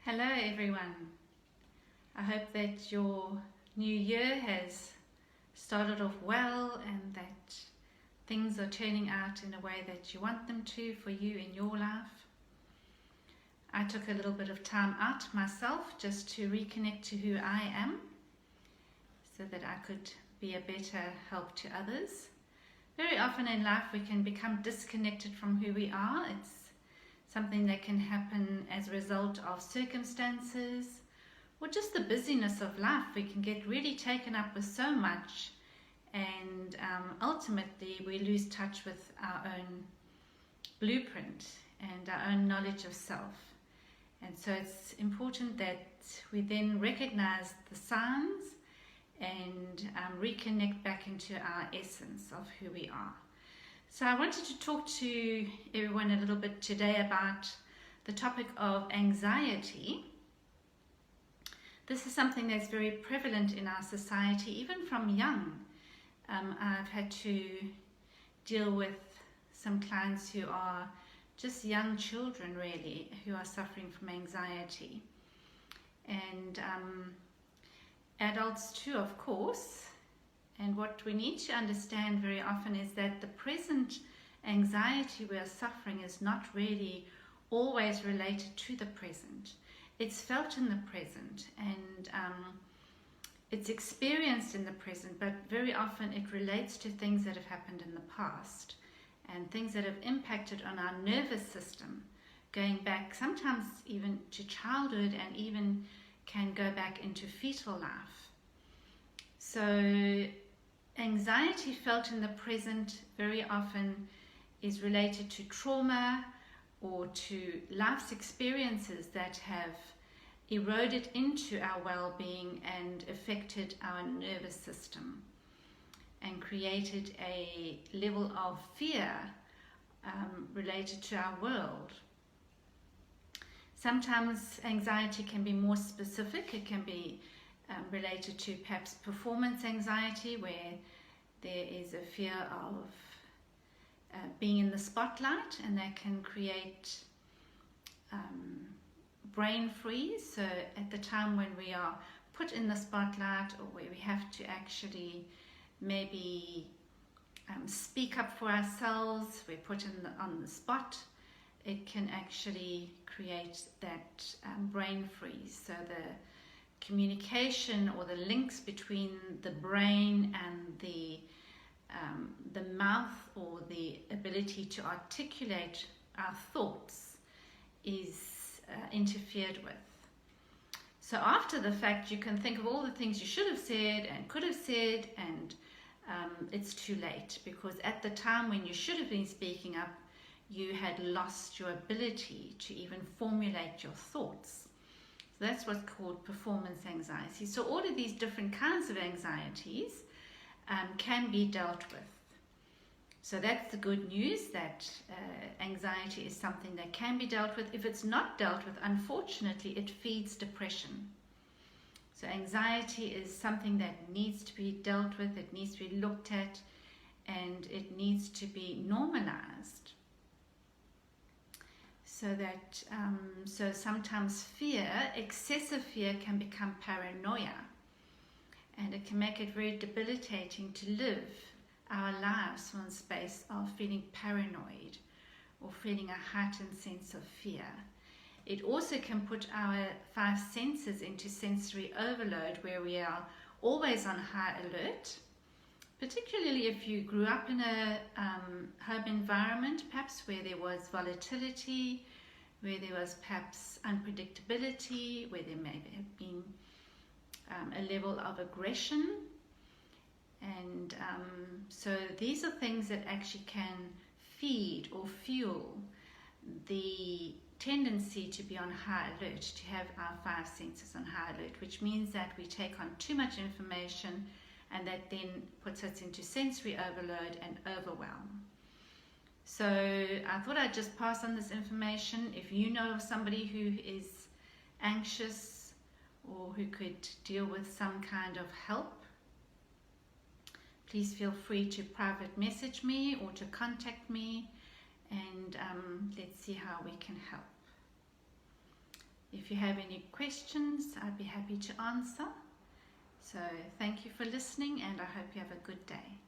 Hello everyone. I hope that your new year has started off well and that things are turning out in a way that you want them to for you in your life. I took a little bit of time out myself just to reconnect to who I am so that I could be a better help to others. Very often in life we can become disconnected from who we are. It's something that can happen as a result of circumstances or just the busyness of life. We can get really taken up with so much and ultimately we lose touch with our own blueprint and our own knowledge of self. And so it's important that we then recognize the signs and reconnect back into our essence of who we are. So I wanted to talk to everyone a little bit today about the topic of anxiety. This is something that's very prevalent in our society, even from young. I've had to deal with some clients who are just young children really, who are suffering from anxiety. And adults too, of course. And what we need to understand very often is that the present anxiety we are suffering is not really always related to the present. It's felt in the present and it's experienced in the present, but very often it relates to things that have happened in the past and things that have impacted on our nervous system, going back sometimes even to childhood and even can go back into fetal life. So anxiety felt in the present very often is related to trauma or to life's experiences that have eroded into our well-being and affected our nervous system and created a level of fear related to our world. Sometimes anxiety can be more specific. It can be related to perhaps performance anxiety, where there is a fear of being in the spotlight, and that can create brain freeze. So at the time when we are put in the spotlight or where we have to actually maybe speak up for ourselves, we're put on the spot, it can actually create that brain freeze. So the communication or the links between the brain and the mouth, or the ability to articulate our thoughts, is interfered with. So after the fact you can think of all the things you should have said and could have said, and it's too late, because at the time when you should have been speaking up, you had lost your ability to even formulate your thoughts. So that's what's called performance anxiety. So all of these different kinds of anxieties can be dealt with. So that's the good news, that anxiety is something that can be dealt with. If it's not dealt with, unfortunately, it feeds depression. So anxiety is something that needs to be dealt with, it needs to be looked at, and it needs to be normalized. So that so sometimes fear, excessive fear, can become paranoia, and it can make it very debilitating to live our lives from a space of feeling paranoid or feeling a heightened sense of fear. It also can put our five senses into sensory overload, where we are always on high alert, particularly if you grew up in a home environment perhaps where there was volatility, where there was perhaps unpredictability, where there may have been a level of aggression. And so these are things that actually can feed or fuel the tendency to be on high alert, to have our five senses on high alert, which means that we take on too much information, and that then puts us into sensory overload and overwhelm. So I thought I'd just pass on this information. If you know of somebody who is anxious or who could deal with some kind of help, please feel free to private message me or to contact me, and let's see how we can help. If you have any questions, I'd be happy to answer. So thank you for listening, and I hope you have a good day.